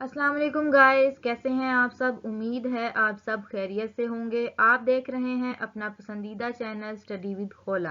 अस्सलाम वालेकुम गाइस, कैसे हैं आप सब। उम्मीद है आप सब खैरियत से होंगे। आप देख रहे हैं अपना पसंदीदा चैनल स्टडी विद खोला।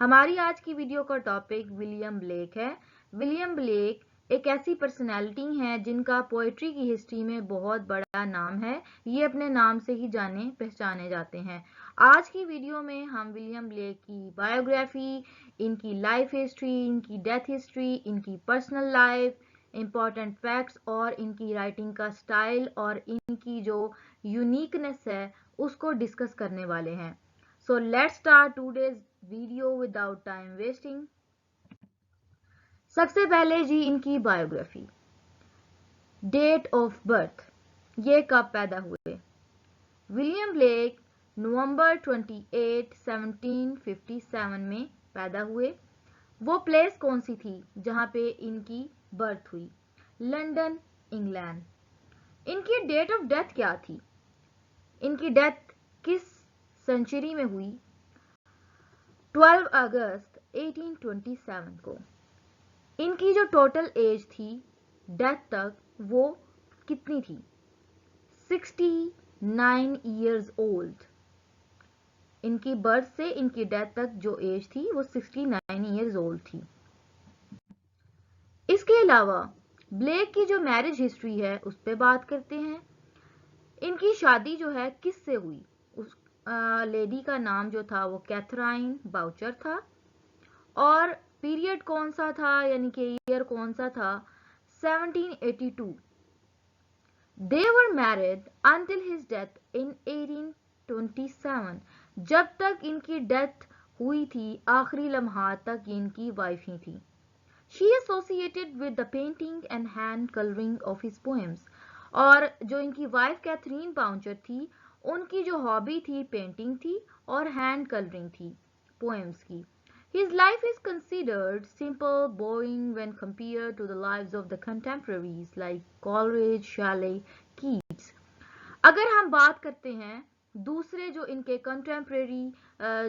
हमारी आज की वीडियो का टॉपिक विलियम ब्लेक है। विलियम ब्लेक एक ऐसी पर्सनैलिटी हैं जिनका पोइट्री की हिस्ट्री में बहुत बड़ा नाम है। ये अपने नाम से ही जाने पहचाने जाते हैं। आज की वीडियो में हम विलियम ब्लेक की बायोग्राफी, इनकी लाइफ हिस्ट्री, इनकी डेथ हिस्ट्री, इनकी पर्सनल लाइफ, इम्पॉर्टेंट फैक्ट्स और इनकी राइटिंग का स्टाइल और इनकी जो यूनिकनेस है उसको डिस्कस करने वाले हैं। So let's start today's video without time wasting. सबसे पहले जी इनकी बायोग्राफी। डेट ऑफ बर्थ, ये कब पैदा हुए। विलियम ब्लेक नवंबर 28, 1757 में पैदा हुए। वो प्लेस कौन सी थी जहां पे इनकी बर्थ हुई? London, England. इनकी डेट ऑफ डेथ क्या थी? इनकी डेथ किस सेंचुरी में हुई? 12 अगस्त 1827 को। इनकी जो टोटल एज थी डेथ तक वो कितनी थी? 69 ईयर्स ओल्ड। इनकी बर्थ से इनकी डेथ तक जो एज थी वो 69 ईयर्स ओल्ड थी। इसके अलावा ब्लेक की जो मैरिज हिस्ट्री है उस पर बात करते हैं। इनकी शादी जो है किससे हुई? उस लेडी का नाम जो था वो कैथराइन बाउचर था। और पीरियड कौन सा था, यानी कि ईयर कौन सा था? 1782। They were married until his death in 1827। जब तक इनकी डेथ हुई थी आखिरी लम्हात तक इनकी वाइफ ही थी। She associated with the painting and hand coloring of his poems. और जो इनकी वाइफ कैथरीन बाउचर थी उनकी जो हॉबी थी पेंटिंग थी और हैंड कलरिंग थी पोएम्स की। His life is considered simple, boring when compared to the lives of the contemporaries like Coleridge, Shelley, Keats. अगर हम बात करते हैं दूसरे जो इनके कंटेम्प्रेरी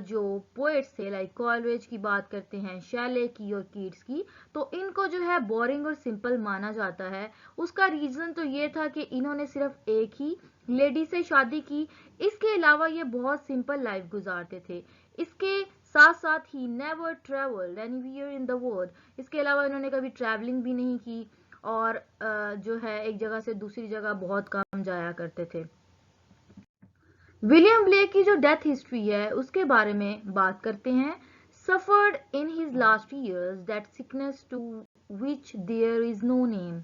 जो पोएट्स थे, लाइक कॉलरेज की बात करते हैं, शैले की और कीट्स की, तो इनको जो है बोरिंग और सिंपल माना जाता है। उसका रीजन तो ये था कि इन्होंने सिर्फ एक ही लेडी से शादी की। इसके अलावा ये बहुत सिंपल लाइफ गुजारते थे। इसके साथ साथ he never travelled anywhere in the world. इसके अलावा इन्होंने कभी ट्रैवलिंग भी नहीं की और जो है एक जगह से दूसरी जगह बहुत कम जाया करते थे। विलियम ब्लेक की जो डेथ हिस्ट्री है उसके बारे में बात करते हैं। Suffered in his last years that sickness to which there is no name.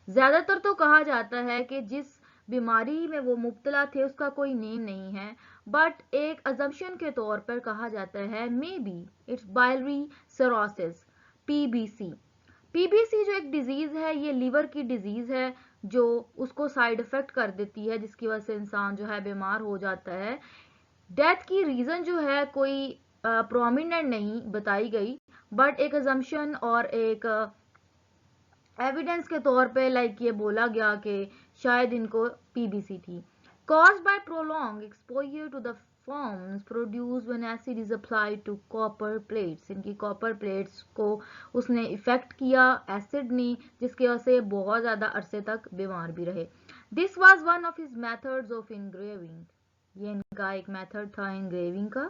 ज्यादातर तो कहा जाता है कि जिस बीमारी में वो मुब्तला थे उसका कोई नेम नहीं है, बट एक अजम्पशन के तौर पर कहा जाता है may be it's biliary cirrhosis, PBC. PBC जो एक डिजीज है ये लीवर की डिजीज है जो उसको साइड इफेक्ट कर देती है, जिसकी वजह से इंसान जो है बीमार हो जाता है। डेथ की रीजन जो है कोई प्रोमिनेंट नहीं बताई गई, बट एक अजम्पशन और एक एविडेंस के तौर पे लाइक ये बोला गया कि शायद इनको पीबीसी थी। Caused by prolong exposure to the fumes produce when acid is applied to copper plates. इनकी कॉपर प्लेट्स को उसने इफेक्ट किया एसिड ने, जिसकी वजह से बहुत ज्यादा अरसे तक बीमार भी रहे। This was one of his methods of engraving. ये इनका एक मेथड था इनग्रेविंग का।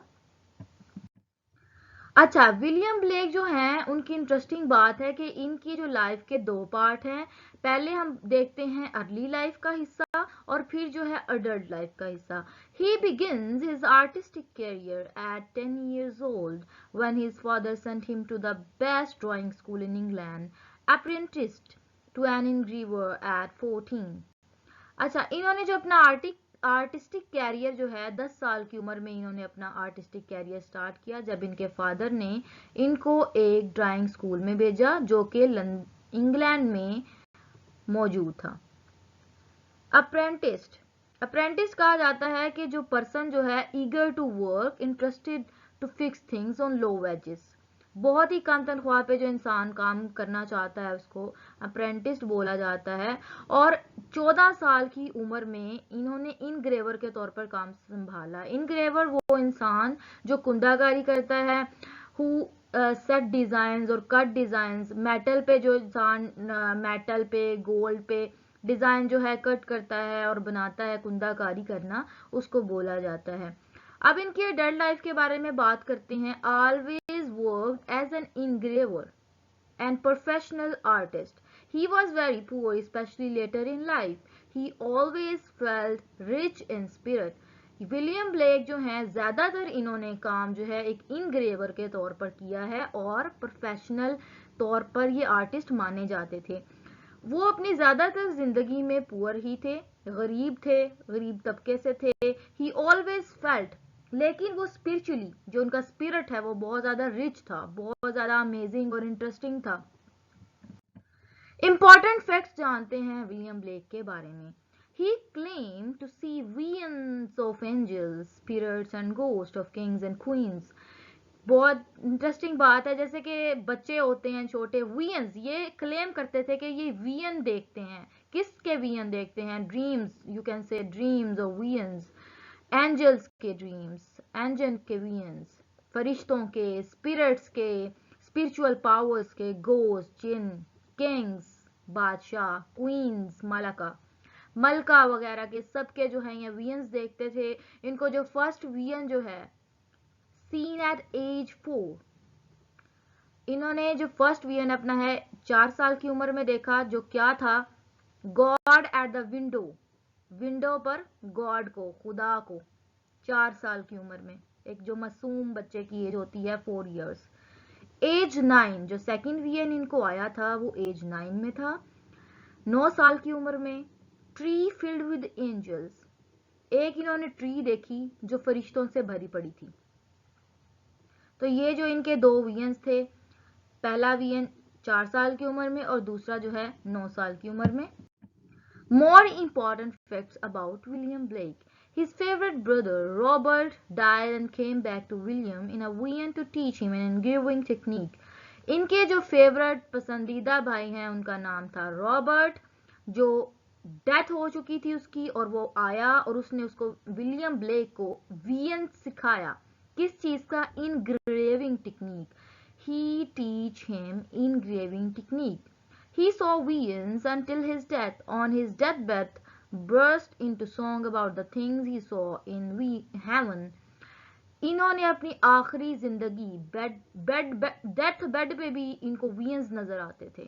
अच्छा, विलियम ब्लेक जो हैं उनकी इंटरेस्टिंग बात है कि इनकी जो लाइफ के दो पार्ट हैं। पहले हम देखते हैं अर्ली लाइफ का हिस्सा और फिर जो है अडल्ट लाइफ का हिस्सा। He begins his artistic career at 10 years old when his father sent him to the best drawing school in England, apprenticed to an engraver at 14. अच्छा, इन्होंने जो अपना आर्टिस्टिक कैरियर जो है 10 साल की उम्र में इन्होंने अपना आर्टिस्टिक कैरियर स्टार्ट किया जब इनके फादर ने इनको एक ड्राइंग स्कूल में भेजा जो कि इंग्लैंड में मौजूद था। अप्रेंटिस कहा जाता है कि जो पर्सन जो है eager to work, interested to fix things on low wages. बहुत ही कम तनख्वाह पे जो इंसान काम करना चाहता है उसको अप्रेंटिस बोला जाता है। और 14 साल की उम्र में इन्होंने इनग्रेवर के तौर पर काम संभाला। इनग्रेवर वो इंसान जो कुंदाकारी करता है, हु सेट डिजाइन और कट डिजाइन, मेटल पे जो इंसान मेटल पे गोल्ड पे डिजाइन जो है कट करता है और बनाता है, कुंदाकारी करना, उसको बोला जाता है। अब इनकी एडल्ट लाइफ के बारे में बात करते हैं। Always worked as an engraver and professional artist. He was very poor, especially later in life. He always felt rich in spirit. William Blake जो हैं, ज़्यादातर इन्होंने काम जो है एक इनग्रेवर के तौर पर किया है और प्रोफेशनल तौर पर ये आर्टिस्ट माने जाते थे। वो अपनी ज़्यादातर ज़िंदगी में पुअर ही थे, गरीब तबके से थे। ही ऑलवेज फेल्ट, लेकिन वो स्पिरिचुअली जो उनका स्पिरिट है वो बहुत ज़्यादा रिच था, बहुत ज़्यादा अमेजिंग और इंटरेस्टिंग था। इंपॉर्टेंट फैक्ट्स जानते हैं विलियम ब्लेक के बारे में। He claimed to see visions of angels, spirits and ghosts of kings and queens. बहुत इंटरेस्टिंग बात है, जैसे कि बच्चे होते हैं छोटे, वियंस ये क्लेम करते थे कि ये वियन देखते हैं। किसके वियन देखते हैं? Dreams, you can say dreams और वियंस, एंजल्स के ड्रीम्स, एंजल के वियंस, फरिश्तों के, स्पिरिट्स के, स्पिरिचुअल पावर्स के, गोस्ट, जिन, किंग्स, बादशाह, क्वींस, मलका वगैरह के, सबके जो है ये वियंस देखते थे। इनको जो फर्स्ट वियन जो है सीन एट एज 4, इन्होंने जो फर्स्ट विजन अपना है 4 साल की उम्र में देखा। जो क्या था? गॉड एट द विंडो पर गॉड को, खुदा को, 4 साल की उम्र में। एक जो मासूम बच्चे की एज होती है 4 इयर्स। एज 9 जो सेकंड विजन इनको आया था वो एज 9 में था, 9 साल की उम्र में। ट्री फिल्ड विद एंजल्स, एक इन्होंने ट्री देखी जो फरिश्तों से भरी पड़ी थी। तो ये जो इनके 2 विजन्स थे, पहला विजन 4 साल की उम्र में और दूसरा जो है 9 साल की उम्र में। More important facts about William Blake. His favorite brother Robert died and came back to William in a vision to teach him an engraving technique. इनके जो फेवरेट पसंदीदा भाई हैं उनका नाम था रॉबर्ट, जो डेथ हो चुकी थी उसकी, और वो आया और उसने उसको विलियम ब्लेक को वियन सिखाया। किस चीज का? Engraving technique. He teach him engraving technique. He saw visions until his death. On his deathbed, burst into song about the things he saw in heaven. इन्होंने अपनी आखिरी जिंदगी डेथ बेड पे भी इनको वियंस नजर आते थे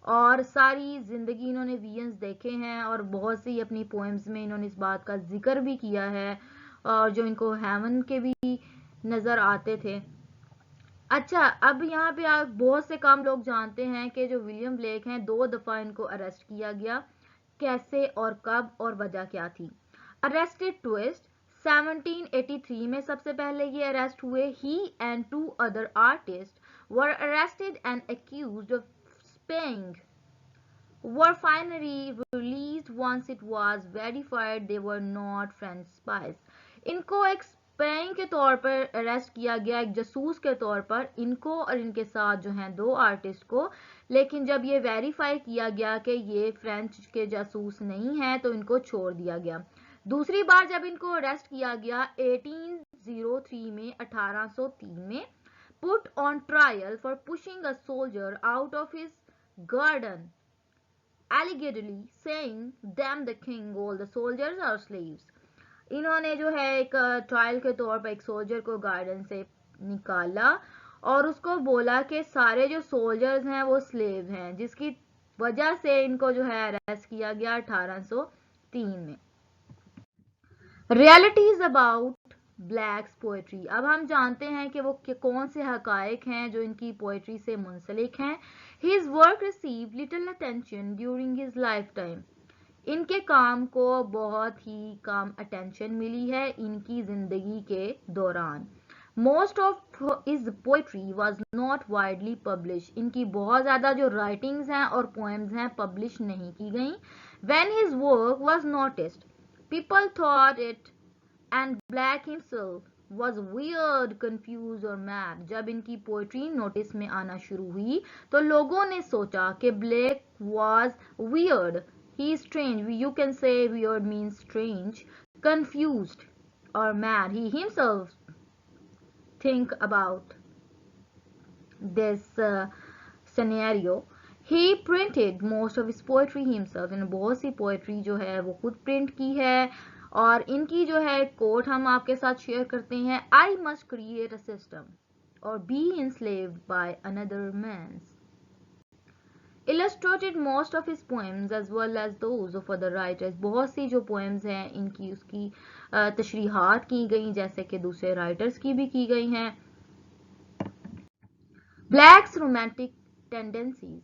और सारी जिंदगी इन्होंने वियंस देखे हैं और बहुत सी अपनी पोएम्स में इन्होंने इस बात का जिक्र भी किया है और जो इनको हेवन के भी नजर आते थे। अच्छा, अब यहाँ पे आप बहुत से कम लोग जानते हैं कि जो विलियम ब्लेक हैं 2 दफा इनको अरेस्ट किया गया। कैसे और कब और वजह क्या थी? अरेस्टेड ट्विस्ट 1783 में सबसे पहले ये अरेस्ट हुए। He and 2 other artist were arrested and accused of spying, were finally released once it was verified they were not French spies. इनको एक स्पेइंग के तौर पर अरेस्ट किया गया, एक जासूस के तौर पर, इनको और इनके साथ जो हैं 2 आर्टिस्ट को। लेकिन जब ये वेरीफाई किया गया कि ये फ्रेंच के जासूस नहीं हैं तो इनको छोड़ दिया गया। दूसरी बार जब इनको अरेस्ट किया गया 1803 में, 1803 में, put on trial for pushing a soldier out of his garden, allegedly saying damn the king, all the soldiers are slaves. इन्होंने जो है एक ट्रायल के तौर पर एक सोल्जर को गार्डन से निकाला और उसको बोला कि सारे जो सोल्जर्स हैं वो स्लेव हैं, जिसकी वजह से इनको जो है अरेस्ट किया गया 1803 में। Realities about blacks poetry. अब हम जानते हैं कि वो कौन से हकायक हैं जो इनकी पोएट्री से मुंसलिक हैं। His work received little attention during his lifetime. इनके काम को बहुत ही कम अटेंशन मिली है इनकी जिंदगी के दौरान। Most of his poetry was not widely published. इनकी बहुत ज़्यादा जो राइटिंग्स हैं और पोएम्स हैं पब्लिश नहीं की गई। When his work was noticed, people thought it and Black himself was weird, confused और mad. जब इनकी पोएट्री नोटिस में आना शुरू हुई तो लोगों ने सोचा कि black was weird, he is strange, you can say weird means strange, confused or mad. He himself think about this scenario. He printed most of his poetry himself. इन्होंने बहुत सी पोएट्री जो है वो खुद प्रिंट की है, और इनकी जो है कोट हम आपके साथ शेयर करते हैं. I must create a system or be enslaved by another man's. Illustrated most of his poems as well as those of other writers. बहुत सी जो poems हैं इनकी उसकी तशरीहात की गई, जैसे कि दूसरे राइटर्स की भी की गई हैं. Black's romantic tendencies.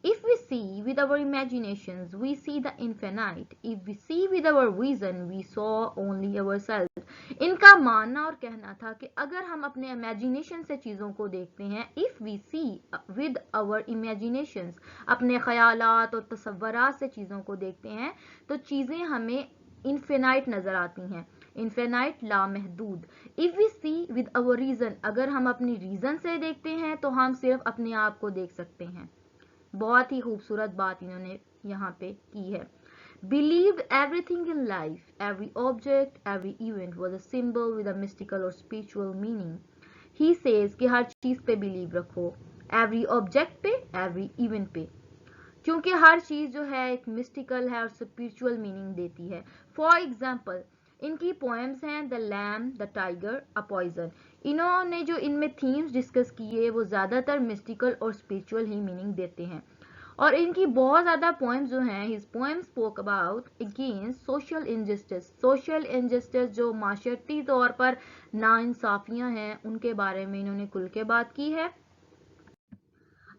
If we see with our imaginations, we see the infinite. If we see with our reason, we saw only ourselves. इनका मानना और कहना था कि अगर हम अपने imagination से चीज़ों को देखते हैं, if we see with our imaginations, अपने ख्यालात और तसव्वुरात से चीज़ों को देखते हैं, तो चीज़ें हमें infinite नज़र आती हैं. इन्फिनाइट लामहदूद. If we see with our reason, अगर हम अपनी रीजन से देखते हैं तो हम सिर्फ अपने आप को देख सकते हैं. बहुत ही खूबसूरत बात इन्होंने यहाँ पे की है. Believed everything in life, every object, every event was a symbol with a mystical or spiritual meaning. He says कि हर चीज पे बिलीव रखो, every object पे, every event पे, क्योंकि हर चीज जो है एक मिस्टिकल है और स्पिरिचुअल मीनिंग देती है. फॉर एग्जाम्पल, इनकी पोएम्स हैं the lamb, the tiger, a poison. इन्होंने जो इनमें थीम्स डिस्कस किए वो ज्यादातर मिस्टिकल और स्पिरिचुअल ही मीनिंग देते हैं. और इनकी बहुत ज्यादा पोएम्स जो हैं, his poems spoke about against social injustice. Social injustice जो माशरती तौर पर नाइंसाफियां हैं उनके बारे में इन्होंने खुल के बात की है.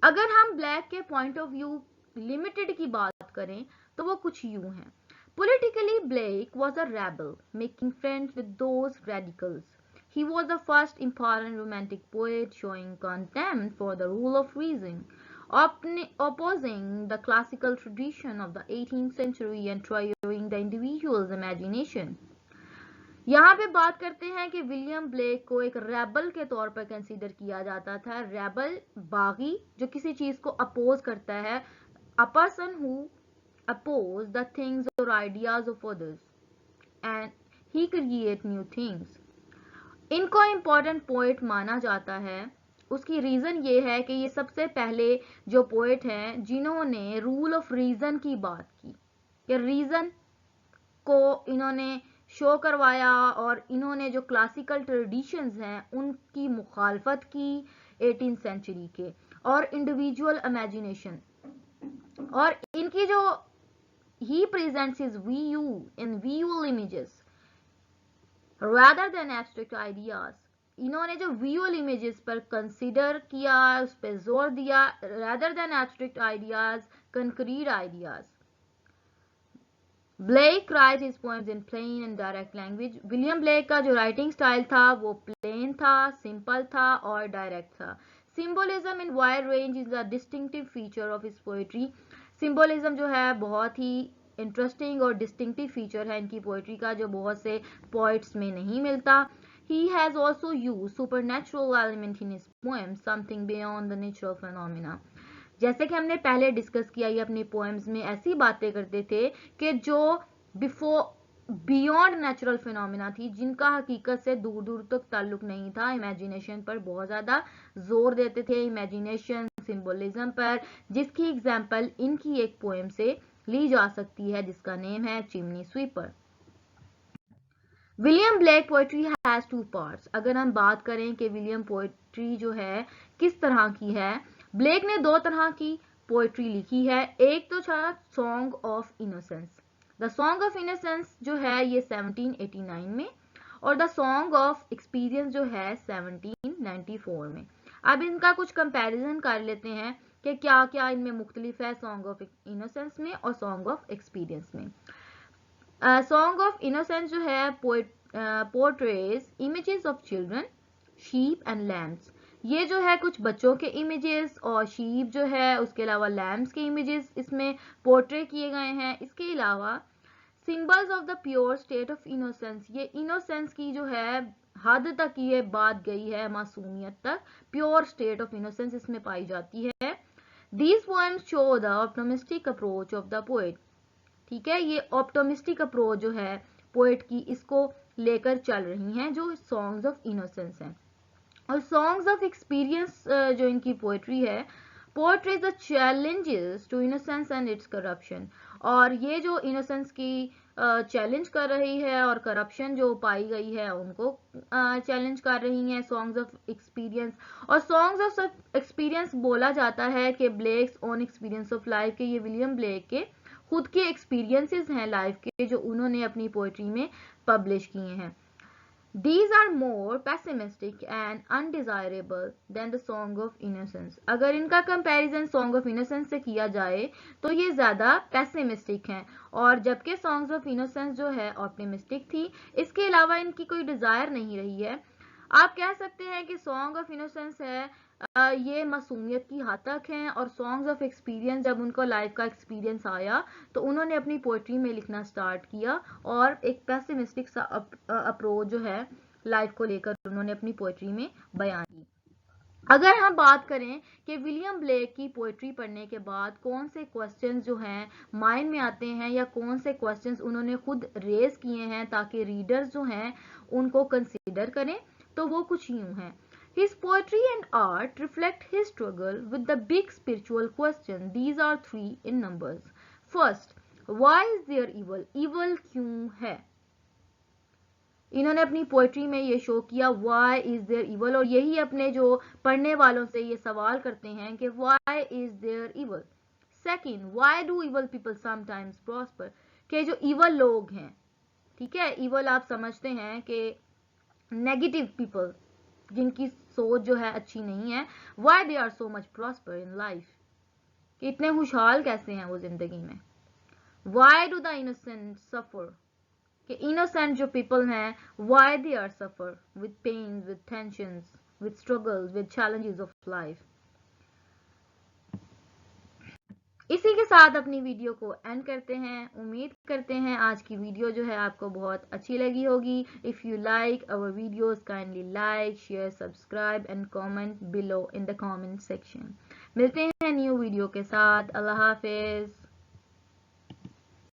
अगर हम ब्लैक के पॉइंट ऑफ व्यू लिमिटेड की बात करें तो वो कुछ यूं है. Politically, Blake was a rebel, making friends with those radicals. He was the first important romantic poet showing contempt for the rule of reason, opposing the classical tradition of the 18th century and trying the individual's imagination. यहाँ पे बात करते हैं कि William Blake को एक rebel के तौर पर कंसीडर किया जाता था. रेबल बागी, जो किसी चीज को अपोज करता है. A person who oppose the things or ideas of others and he create new things. इनको इम्पोर्टेंट पोएट माना जाता है. उसकी रीजन ये है कि ये सबसे पहले जो पोएट हैं जिन्होंने रूल ऑफ रीजन की बात की, कि रीजन को इन्होंने शो करवाया और इन्होंने जो क्लासिकल ट्रेडिशंस हैं उनकी मुखालफत की 18th सेंचुरी के, और इंडिविजुअल इमेजिनेशन. और इनकी जो he presents his view in visual images rather than abstract ideas. इन्होंने जो visual images पर consider किया, उस पर जोर दिया, rather than abstract ideas, concrete ideas. Blake writes his poems in plain and direct language. William Blake का जो writing style था वो plain था, simple था और direct था. Symbolism in wide range is a distinctive feature of his poetry. Symbolism जो है बहुत ही इंटरेस्टिंग और डिस्टिंक्टिव फीचर है इनकी पोएट्री का, जो बहुत से पोइट्स में नहीं मिलता. He has also used supernatural element in his poems, something beyond the natural phenomena. जैसे कि हमने पहले डिस्कस किया, ये अपनी पोएम्स में ऐसी बातें करते थे कि जो बियॉन्ड नेचुरल फिनोमेना थी, जिनका हकीकत से दूर दूर तक ताल्लुक नहीं था. इमेजिनेशन पर बहुत ज्यादा जोर देते थे, इमेजिनेशन, सिंबोलिज्म पर, जिसकी एग्जाम्पल इनकी एक पोएम से ली जा सकती है जिसका नेम है chimney sweeper. William Blake poetry has two parts. अगर हम बात करें कि विलियम पोएट्री जो है किस तरह की है, ब्लेक ने दो तरह की पोएट्री लिखी है. एक तो था song of innocence. The song of innocence जो है ये 1789 में, और द सॉन्ग ऑफ एक्सपीरियंस जो है 1794 में. अब इनका कुछ कंपैरिजन कर लेते हैं कि क्या क्या इनमें मुख्तलिफ है सॉन्ग ऑफ इनोसेंस में और सॉन्ग ऑफ एक्सपीरियंस में. सॉन्ग ऑफ इनोसेंस जो है portrays images of children, sheep and lambs. ये जो है कुछ बच्चों के इमेजेस और शीप जो है, उसके अलावा लैम्स के इमेजेस इसमें पोर्ट्रे किए गए हैं. इसके अलावा symbols of the pure state of innocence. ये इनोसेंस की जो है हद तक ये बात गई है, मासूमियत तक, प्योर स्टेट ऑफ इनोसेंस इसमें पाई जाती है. These poems show the optimistic approach of the poet. ठीक है, ये ऑप्टिमिस्टिक अप्रोच जो है पोएट की, इसको लेकर चल रही हैं जो सॉन्ग्स ऑफ इनोसेंस हैं. और सॉन्ग्स ऑफ एक्सपीरियंस जो इनकी पोएट्री है, portrays the challenges to innocence and its corruption, और ये जो इनोसेंस की चैलेंज कर रही है और करप्शन जो पाई गई है उनको चैलेंज कर रही हैं सॉन्ग्स ऑफ एक्सपीरियंस। और सॉन्ग्स ऑफ एक्सपीरियंस बोला जाता है कि ब्लेक्स ओन एक्सपीरियंस ऑफ लाइफ, के ये विलियम ब्लेक के खुद के एक्सपीरियंसेस हैं लाइफ के, जो उन्होंने अपनी पोएट्री में पब्लिश किए हैं। These are more pessimistic and undesirable than the Song of Innocence. अगर इनका कंपैरिजन Song of Innocence से किया जाए तो ये ज़्यादा pessimistic हैं, और जबकि Songs of Innocence जो है optimistic थी। इसके अलावा इनकी कोई डिज़ायर नहीं रही है। आप कह सकते हैं कि Song of Innocence है ये मासूमियत की हद तक हैं, और सॉन्ग्स ऑफ एक्सपीरियंस जब उनको लाइफ का एक्सपीरियंस आया तो उन्होंने अपनी पोएट्री में लिखना स्टार्ट किया, और एक पेसिमिस्टिक सा अप्रोच जो है लाइफ को लेकर उन्होंने अपनी पोएट्री में बयान की। अगर हम बात करें कि विलियम ब्लेक की पोएट्री पढ़ने के बाद कौन से क्वेश्चंस जो हैं माइंड में आते हैं, या कौन से क्वेश्चंस उन्होंने खुद रेज किए हैं ताकि रीडर्स जो हैं उनको कंसीडर करें, तो वो कुछ यूं हैं। His poetry and art reflect his struggle with the big spiritual question. These are 3 in numbers. First, why is there evil? Evil क्यों है? इन्होंने अपनी पोएट्री में ये शो किया why is there evil, और यही अपने जो पढ़ने वालों से ये सवाल करते हैं कि why is there evil. Second, why do evil people sometimes prosper? कि जो evil लोग हैं, ठीक है, evil आप समझते हैं कि नेगेटिव पीपल जिनकी सोच जो है अच्छी नहीं है, why they are so much prosper in life, कि इतने खुशहाल कैसे हैं वो जिंदगी में। why do the innocent suffer, कि innocent जो people हैं why they are suffer with pains, with tensions, with struggles, with challenges of life। इसी के साथ अपनी वीडियो को एंड करते हैं। उम्मीद करते हैं आज की वीडियो जो है आपको बहुत अच्छी लगी होगी। If you like our videos kindly like, share, subscribe and comment below in the comment section. मिलते हैं न्यू वीडियो के साथ। अल्लाह हाफिज।